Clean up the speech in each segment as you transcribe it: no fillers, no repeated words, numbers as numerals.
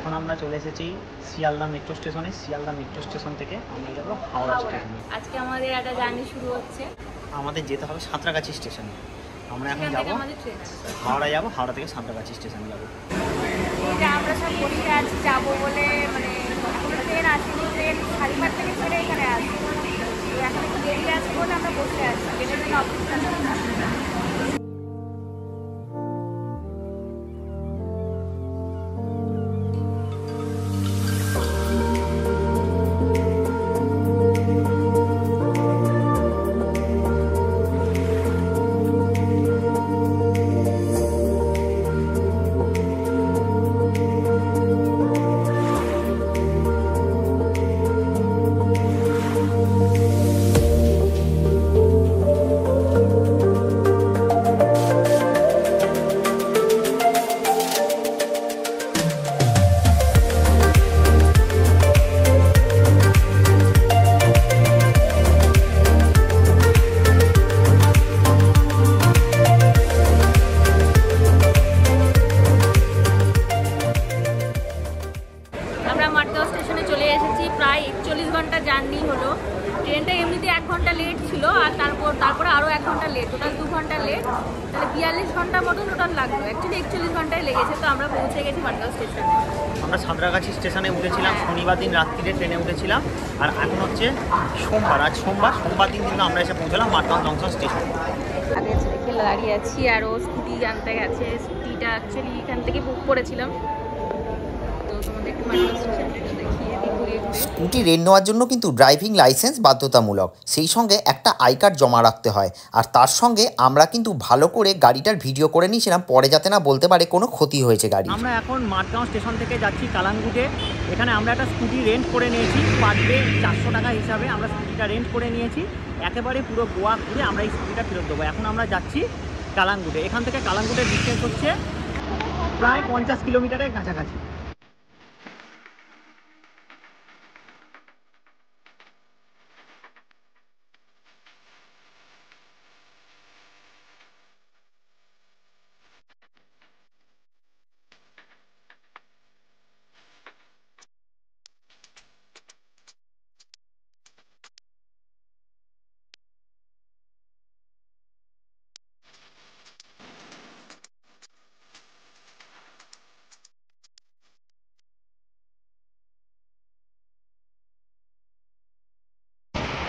এখন আমরা চলে এসেছি শিয়ালদা মেট্রো স্টেশনে। শিয়ালদা মেট্রো স্টেশন থেকে আমরা যাবো হাওড়া স্টেশনে। আজকে আমাদের একটা জার্নি শুরু হচ্ছে। আমাদের যেতে হবে সাঁতরাগাছি স্টেশনে। আমরা এখন যাবো হাওড়া, যাবো হাওড়া থেকে সাঁতরাগাছি স্টেশনে যাবো। আমরা সব বসে আছি যাবো বলে, মানে ট্রেন আসেনি, ট্রেন 5:30 থেকে ছেড়ে এখানে আসি। এখন একটু দেরি আছে বলে আমরা বসে আছি, ট্রেনের জন্য অপেক্ষা করছি। প্রায় 41 ঘন্টা জার্নি হলো। ট্রেনটা এমনিতে 1 ঘন্টা লেট ছিল, আর তারপরে আরও 1 ঘন্টা লেট, টোটাল 2 ঘন্টা লেট। তাহলে 42 ঘন্টা মতো টোটাল লাগলো। অ্যাকচুয়ালি 41 ঘন্টায় লেগেছে। তো আমরা পৌঁছে গেছি মাঠগাঁও স্টেশনে। আমরা সাঁতরাগাছি স্টেশনে উঠেছিলাম, শনিবার দিন রাত্রিরে ট্রেনে উঠেছিলাম। আর এখন হচ্ছে সোমবার, আজ সোমবার দিন কিন্তু আমরা এসে পৌঁছলাম মাঠগাঁও জংশন স্টেশনে। আগে দেখে দাঁড়িয়ে আছি, আর ও স্কুটি আনতে গেছে। স্কুটিটা অ্যাকচুয়ালি এখান থেকে বুক করেছিলাম। তো তোমাদের একটু মাঠগাঁও স্টেশনটা দেখিয়ে দিই ঘুরিয়ে ঘুরিয়ে। স্কুটি রেন্ট নেওয়ার জন্য কিন্তু ড্রাইভিং লাইসেন্স বাধ্যতামূলক, সেই সঙ্গে একটা আই কার্ড জমা রাখতে হয়। আর তার সঙ্গে আমরা কিন্তু ভালো করে গাড়িটার ভিডিও করে নিয়েছিলাম, পরে যাতে না বলতে পারে কোনো ক্ষতি হয়েছে গাড়ি। আমরা এখন মাঠগাঁও স্টেশন থেকে যাচ্ছি কালাঙ্গুটে। এখানে আমরা একটা স্কুটি রেন্ট করে নিয়েছি, পার ডে 400 টাকা হিসাবে আমরা স্কুটিটা রেন্ট করে নিয়েছি। একেবারে পুরো গোয়া ঘুরে আমরা এই স্কুটিটা ফেরত দেবো। এখন আমরা যাচ্ছি কালাঙ্গুটে। এখান থেকে কালাঙ্গুটের ডিস্টেন্স হচ্ছে প্রায় 50 কিলোমিটারের কাছাকাছি।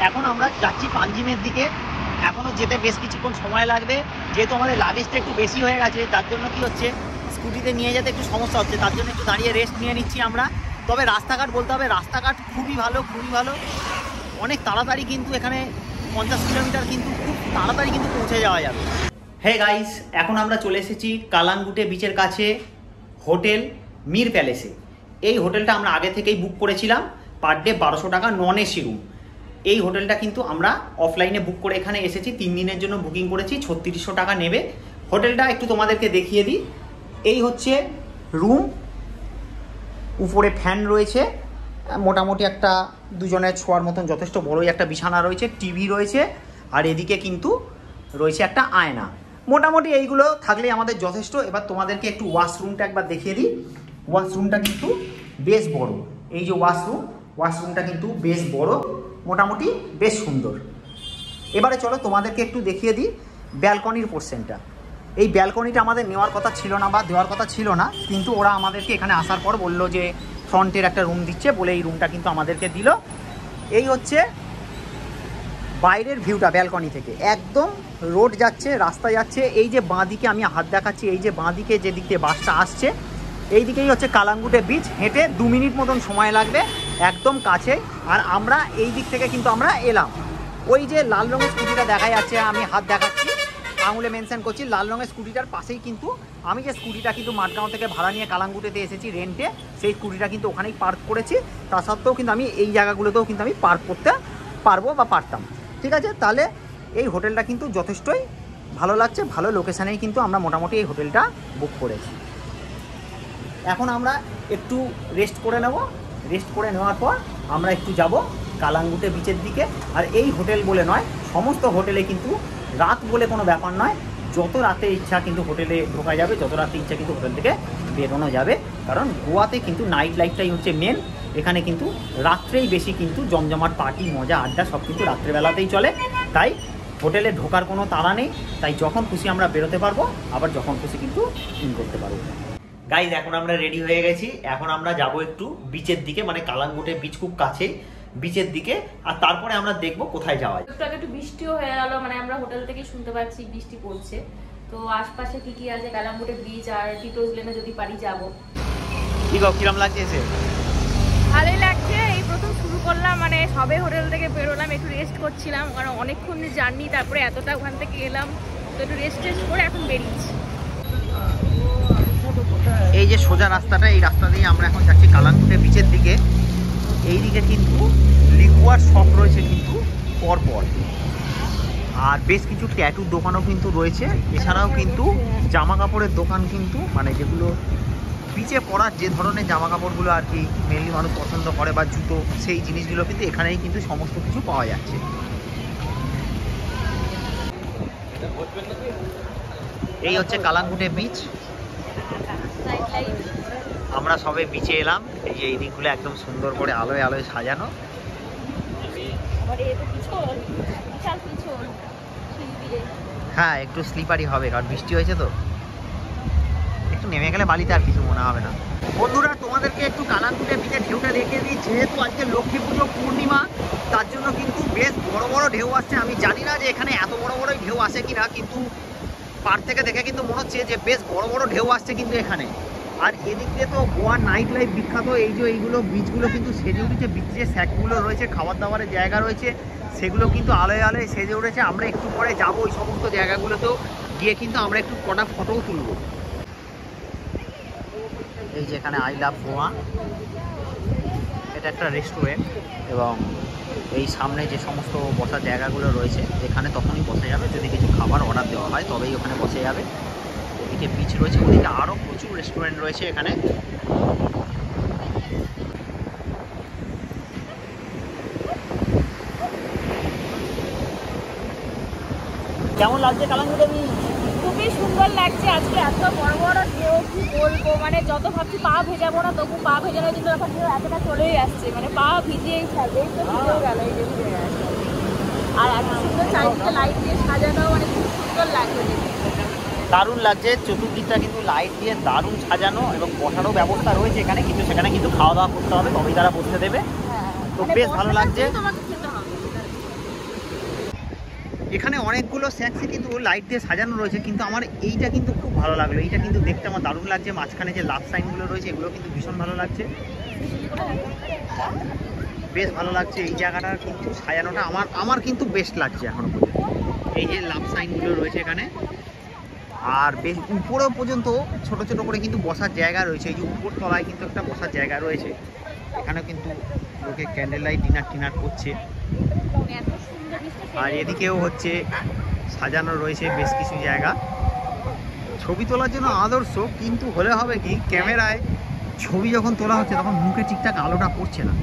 এখন আমরা যাচ্ছি পাঞ্জিমের দিকে। এখনও যেতে বেশ কিছুক্ষণ সময় লাগবে, যেহেতু আমাদের লাগেজটা একটু বেশি হয়ে গেছে। তার জন্য কি হচ্ছে, স্কুটিতে নিয়ে যেতে একটু সমস্যা হচ্ছে, তার জন্য একটু দাঁড়িয়ে রেস্ট নিয়ে নিচ্ছি আমরা। তবে রাস্তাঘাট বলতে হবে, রাস্তাঘাট খুবই ভালো, খুবই ভালো। অনেক তাড়াতাড়ি কিন্তু এখানে 50 কিলোমিটার কিন্তু খুব তাড়াতাড়ি কিন্তু পৌঁছে যাওয়া যাবে। হে গাইস, এখন আমরা চলে এসেছি কালাঙ্গুটে বিচের কাছে হোটেল মীর প্যালেসে। এই হোটেলটা আমরা আগে থেকেই বুক করেছিলাম, পার ডে 1200 টাকা, নন এসি রুম। এই হোটেলটা কিন্তু আমরা অফলাইনে বুক করে এখানে এসেছি, 3 দিনের জন্য বুকিং করেছি। 3600 টাকা নেবে। হোটেলটা একটু তোমাদেরকে দেখিয়ে দিই। এই হচ্ছে রুম, উপরে ফ্যান রয়েছে, মোটামুটি একটা 2 জনের শোয়ার মতন যথেষ্ট বড়ই একটা বিছানা রয়েছে, টিভি রয়েছে, আর এদিকে কিন্তু রয়েছে একটা আয়না। মোটামুটি এইগুলো থাকলেই আমাদের যথেষ্ট। এবার তোমাদেরকে একটু ওয়াশরুমটা একবার দেখিয়ে দিই। ওয়াশরুমটা কিন্তু বেশ বড়। এই যে ওয়াশরুমটা কিন্তু বেশ বড়, মোটামুটি বেশ সুন্দর। এবারে চলো তোমাদেরকে একটু দেখিয়ে দিই ব্যালকনির পোর্শনটা। এই ব্যালকনিটা আমাদের নেওয়ার কথা ছিল না বা দেওয়ার কথা ছিল না, কিন্তু ওরা আমাদেরকে এখানে আসার পর বললো যে ফ্রন্টের একটা রুম দিচ্ছে বলে এই রুমটা কিন্তু আমাদেরকে দিল। এই হচ্ছে বাইরের ভিউটা ব্যালকনি থেকে, একদম রোড যাচ্ছে, রাস্তা যাচ্ছে। এই যে বাঁ দিকে আমি হাত দেখাচ্ছি, এই যে বাঁ দিকে যে দিক দিয়ে বাসটা আসছে, এই দিকেই হচ্ছে কালাঙ্গুটে বিচ। হেঁটে 2 মিনিট মতন সময় লাগবে, একদম কাছে। আর আমরা এই দিক থেকে কিন্তু আমরা এলাম। ওই যে লাল রঙের স্কুটিটা দেখা যাচ্ছে, আমি হাত দেখাচ্ছি, আঙুলে মেনশন করছি, লাল রঙের স্কুটিটার পাশেই কিন্তু আমি যে স্কুটিটা কিন্তু মাঠগাঁও থেকে ভাড়া নিয়ে কালাঙ্গুটেতে এসেছি রেন্টে, সেই স্কুটিটা কিন্তু ওখানেই পার্ক করেছি। তা সত্ত্বেও কিন্তু আমি এই জায়গাগুলোতেও কিন্তু আমি পার্ক করতে পারবো বা পারতাম। ঠিক আছে, তাহলে এই হোটেলটা কিন্তু যথেষ্টই ভালো লাগছে, ভালো লোকেশানেই কিন্তু আমরা মোটামুটি এই হোটেলটা বুক করেছি। এখন আমরা একটু রেস্ট করে নেব। রেস্ট করে নেওয়ার পর আমরা একটু যাব কালাঙ্গুটে বিচের দিকে। আর এই হোটেল বলে নয়, সমস্ত হোটেলে কিন্তু রাত বলে কোনো ব্যাপার নয়, যত রাতে ইচ্ছা কিন্তু হোটেলে ঢোকা যাবে, যত রাতে ইচ্ছা কিন্তু হোটেল থেকে বেরোনো যাবে, কারণ গোয়াতে কিন্তু নাইট লাইফটাই হচ্ছে মেন। এখানে কিন্তু রাত্রেই বেশি কিন্তু জমজমাট পার্টি মজা আড্ডা সব কিন্তু রাত্রেবেলাতেই চলে। তাই হোটেলে ঢোকার কোনো তাড়া নেই, তাই যখন খুশি আমরা বেরোতে পারবো, আবার যখন খুশি কিন্তু ইন করতে পারবো। গাইজ এখন আমরা রেডি হয়ে গেছি, এখন আমরা যাব একটু বিচের দিকে, মানে কালাঙ্গুটে বিচ খুব কাছেই, বিচের দিকে। আর তারপরে আমরা দেখবো কোথায় যাওয়া যায়। একটু বৃষ্টিও হয়ে গেল, মানে আমরা হোটেল থেকে শুনতে পাচ্ছি বৃষ্টি পড়ছে। তো আশপাশে কি কি আছে, কালাঙ্গুটে বিচ আর টিটোস লেনে যদি পারি যাবো। কিরম লাগছে এসে? ভালোই লাগছে, এই প্রথম শুরু করলাম, মানে সবে হোটেল থেকে বেরোলাম, একটু রেস্ট করছিলাম, কারণ অনেকক্ষণ জার্নি, তারপরে এতটা ওখান থেকে এলাম, তো একটু রেস্ট করে এখন বেরিয়েছি। এই যে সোজা রাস্তাটা, এই রাস্তা দিয়ে আমরা এখন যাচ্ছি কালাঙ্গুটে বিচের দিকে। এই দিকে কিন্তু লিকুয়ার শপ রয়েছে কিন্তু পরপর, আর বেশ কিছু ট্যাটুর দোকানও কিন্তু রয়েছে। এছাড়াও কিন্তু জামা কাপড়ের দোকান কিন্তু, মানে যেগুলো বিচে পরার যে ধরনের জামা কাপড়গুলো আর কি মেনলি মানুষ পছন্দ করে, বা জুতো, সেই জিনিসগুলো কিন্তু এখানেই কিন্তু সমস্ত কিছু পাওয়া যাচ্ছে। এই হচ্ছে কালাঙ্গুটে বিচ, আমরা সবে বিচে এলাম। এই যে এই দিকগুলো একদম সুন্দর করে আলোয় আলোয় সাজানো। হ্যাঁ, একটু স্লিপারি হবে, কারণ বৃষ্টি হয়েছে তো, একটু নেমে গেলে বালিতে আর কিছু মনে হবে না। বন্ধুরা, তোমাদেরকে একটু কালাঙ্গুটে বিচে ঢেউটা রেখে দিই। যেহেতু আজকে লক্ষ্মী পুজো পূর্ণিমা, তার জন্য কিন্তু বেশ বড় বড় ঢেউ আসছে। আমি জানি না যে এখানে এত বড় বড় ঢেউ আসে কিনা, কিন্তু পার থেকে দেখে কিন্তু মনে হচ্ছে যে বেশ বড় বড় ঢেউ আসছে কিন্তু এখানে। আর এদিক দিয়ে তো গোয়ার নাইট লাইফ বিখ্যাত। এই যে এইগুলো বিচগুলো কিন্তু সেজে উঠেছে, বিচে যে স্যাকগুলো রয়েছে, খাবার দাবারের জায়গা রয়েছে, সেগুলো কিন্তু আলোয় আলোয় সেজে উঠেছে। আমরা একটু পরে যাবো ওই সমস্ত জায়গাগুলোতেও গিয়ে কিন্তু আমরা একটু কটা ফটোও তুলবো। এই যে এখানে আই লাভ গোয়া, এটা একটা রেস্টুরেন্ট, এবং এই সামনে যে সমস্ত বসার জায়গাগুলো রয়েছে, এখানে তখনই বসা যাবে যদি কিছু খাবার অর্ডার দেওয়া হয়, তবেই ওখানে বসে যাবে। ওদিকে বিচ রয়েছে, ওদিকে আরও প্রচুর রেস্টুরেন্ট রয়েছে এখানে। কেমন লাগছে কালাঙ্গুটে বিচ? খুবই সুন্দর লাগছে। আজকে এত বড় বড় ঢেউ, কি বলবো, মানে যত ভাবছি পা ভেজাবো না, তবু পা ভেজানোর জন্য এখন এতটা চলেই আসছে, মানে পা ভিজিয়েই থাকবে। এই তো ভিজেও গেল, এই যে ভিজে গেছে। আর এত সুন্দর চারিদিকে লাইট দিয়ে সাজানো, মানে খুব সুন্দর লাগছে দেখতে। দারুণ লাগছে, চতুর্দিকটা কিন্তু লাইট দিয়ে দারুণ সাজানো, এবং বসারও ব্যবস্থা রয়েছে এখানে, কিন্তু সেখানে কিন্তু খাওয়া দাওয়া করতে হবে, তবেই তারা বসতে দেবে। তো বেশ ভালো লাগছে। এখানে অনেকগুলো স্ন্যাক্সে কিন্তু লাইট দিয়ে সাজানো রয়েছে, কিন্তু আমার এইটা কিন্তু খুব ভালো লাগলো। এইটা কিন্তু দেখতে আমার দারুণ লাগছে। মাঝখানে যে লাভ সাইনগুলো রয়েছে, এগুলো কিন্তু ভীষণ ভালো লাগছে, বেশ ভালো লাগছে। এই জায়গাটা কিন্তু সাজানোটা আমার কিন্তু বেস্ট লাগছে এখনো পর্যন্ত। এই যে লাভ সাইনগুলো রয়েছে এখানে, আর বেশ উপরেও পর্যন্ত ছোট ছোট করে কিন্তু বসার জায়গা রয়েছে। এই যে উপর তলায় কিন্তু একটা বসার জায়গা রয়েছে, এখানেও কিন্তু লোকে ক্যান্ডেল লাইট ডিনার করছে। আর এদিকেও হচ্ছে সাজানো রয়েছে বেশ কিছু জায়গা, ছবি তোলার জন্য আদর্শ। কিন্তু হলে হবে কি, ক্যামেরায় ছবি যখন তোলা হচ্ছে তখন মুখে ঠিকঠাক আলোটা পড়ছে না।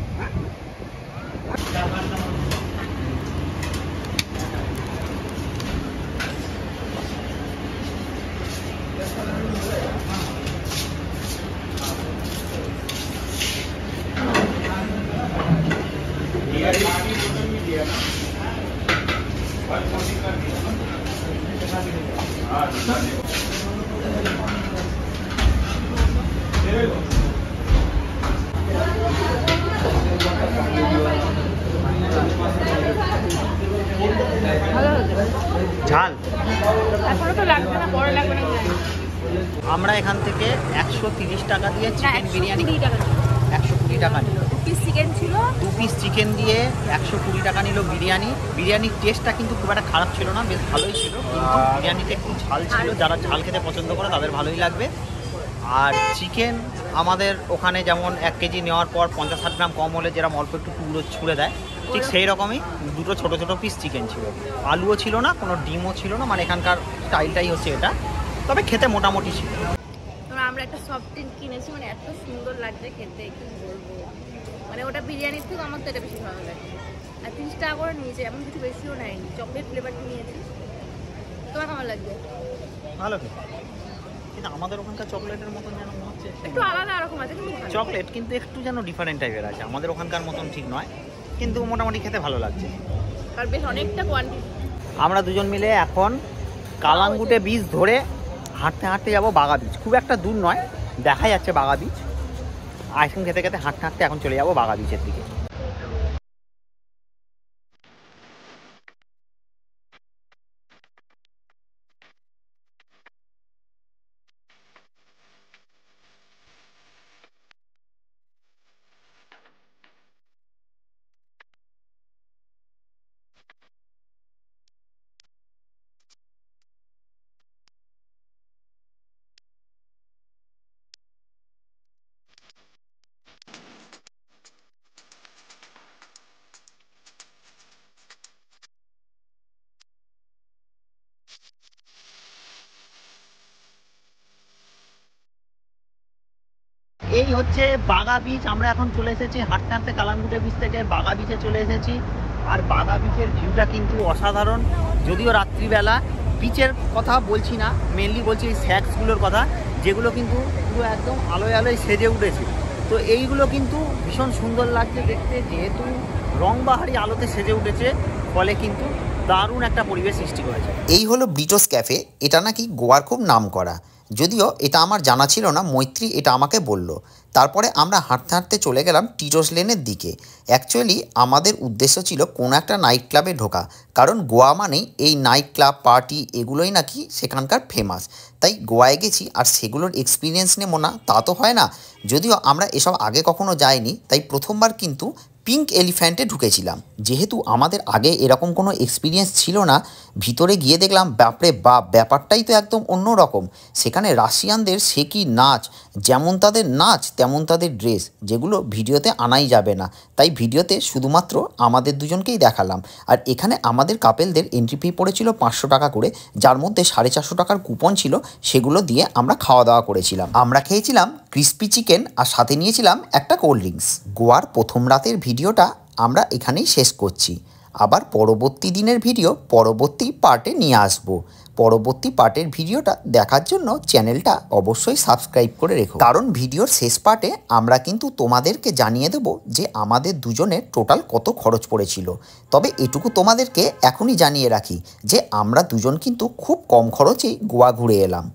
ঝাল এখনো তো লাগবে না, পরে লাগবে না। আমরা এখান থেকে 130 টাকা দিয়ে চিকেন বিরিয়ানি, 120 টাকা নিল। 2 পিস চিকেন ছিল, 2 পিস চিকেন দিয়ে 120 টাকা নিল বিরিয়ানি। বিরিয়ানির টেস্টটা কিন্তু খুব একটা খারাপ ছিল না, বেশ ভালোই ছিল, কিন্তু বিরিয়ানিটা একটু ঝাল ছিল। যারা ঝাল খেতে পছন্দ করে তাদের ভালোই লাগবে। আর চিকেন আমাদের ওখানে যেমন 1 কেজি নেওয়ার পর 50-60 গ্রাম কম হলে যেরকম অল্প একটু টুকরো ছুঁড়ে দেয়, ঠিক সেই রকমই দুটো ছোট ছোট পিস চিকেন ছিল। আলুও ছিল না, কোনো ডিমও ছিল না, মানে এখানকার স্টাইলটাই হচ্ছে এটা, তবে খেতে মোটামুটি ছিল। আমরা একটা সফট ড্রিঙ্ক কিনেছি, মানে এত সুন্দর লাগছে খেতে, কি বলবো, মানে ওটা বিরিয়ানির থেকে আমার তো এটা বেশি ভালো লাগে। আর 30 টাকা করে নিয়েছে, এমন কিছু বেশিও নেয়নি, চকলেট ফ্লেভারটা নিয়েছি। তোমার কেমন লাগবে? ভালো। কিন্তু আমাদের ওখানকার চকলেটের মতন যেন মনে হচ্ছে একটু আলাদা রকম আছে কিন্তু ভালো। চকলেট, কিন্তু একটু যেন ডিফারেন্ট টাইপের আছে, আমাদের ওখানকার মতন ঠিক নয়, কিন্তু মোটামুটি খেতে ভালো লাগছে। আর বেশ অনেকটা কোয়ান্টিটি। আমরা দুজন মিলে এখন কালাঙ্গুটে বীজ ধরে হাঁটতে হাঁটতে যাবো বাগা বীজ। খুব একটা দূর নয়, দেখা যাচ্ছে বাগা বীজ। আইসক্রিম খেতে খেতে হাঁটতে হাঁটতে এখন চলে যাবো বাগা বীজের দিকে। এই হচ্ছে বাগা বীজ। আমরা এখন চলে এসেছি হাঁটতে হাঁটতে কালাঙ্গুটে বীজ থেকে বাগা বীজে চলে এসেছি। আর বাগা বীজের ভিউটা কিন্তু অসাধারণ, যদিও রাত্রিবেলা। বীচের কথা বলছি না, মেনলি বলছি এই স্যাক্সগুলোর কথা, যেগুলো কিন্তু পুরো একদম আলোয় আলোয় সেজে উঠেছে। তো এইগুলো কিন্তু ভীষণ সুন্দর লাগছে দেখতে, যেহেতু রংবাহারি আলোতে সেজে উঠেছে, ফলে কিন্তু দারুণ একটা পরিবেশ সৃষ্টি করেছে। এই হলো ব্রিটোস ক্যাফে। এটা নাকি গোয়ার খুব নাম করা, যদিও এটা আমার জানা ছিল না, মৈত্রী এটা আমাকে বলল। তারপরে আমরা হাঁটতে হাঁটতে চলে গেলাম টিটোস লেনের দিকে। অ্যাকচুয়ালি আমাদের উদ্দেশ্য ছিল কোনো একটা নাইট ক্লাবে ঢোকা, কারণ গোয়া মানেই এই নাইট ক্লাব পার্টি এগুলোই নাকি সেখানকার ফেমাস। তাই গোয়ায় গেছি আর সেগুলোর এক্সপিরিয়েন্স নেবো না তা তো হয় না। যদিও আমরা এসব আগে কখনো যাইনি, তাই প্রথমবার কিন্তু পিঙ্ক এলিফ্যান্টে ঢুকেছিলাম। যেহেতু আমাদের আগে এরকম কোনো এক্সপিরিয়েন্স ছিল না, ভিতরে গিয়ে দেখলাম বাপরে বাপ, ব্যাপারটাই তো একদম অন্য রকম। সেখানে রাশিয়ানদের সে কি নাচ, যেমন তাদের নাচ তেমন তাদের ড্রেস, যেগুলো ভিডিওতে আনাই যাবে না। তাই ভিডিওতে শুধুমাত্র আমাদের দুজনকেই দেখালাম। আর এখানে আমাদের কাপেলদের এন্ট্রি ফি পড়েছিল 500 টাকা করে, যার মধ্যে 450 টাকার কুপন ছিল, সেগুলো দিয়ে আমরা খাওয়া দাওয়া করেছিলাম। আমরা খেয়েছিলাম ক্রিস্পি চিকেন আর সাথে নিয়েছিলাম একটা কোল্ড ড্রিঙ্কস। গোয়ার প্রথম রাতের ভিডিওটা আমরা এখানেই শেষ করছি। আবার পরবর্তী দিনের ভিডিও পরবর্তী পার্টে নিয়ে আসব। পরবর্তী পার্টের ভিডিওটা দেখার জন্য চ্যানেলটা অবশ্যই সাবস্ক্রাইব করে রেখো, কারণ ভিডিওর শেষ পার্টে আমরা কিন্তু তোমাদেরকে জানিয়ে দেব যে আমাদের দুজনের টোটাল কত খরচ পড়েছিল। তবে এটুকু তোমাদেরকে এখনই জানিয়ে রাখি যে আমরা দুজন কিন্তু খুব কম খরচেই গোয়া ঘুরে এলাম।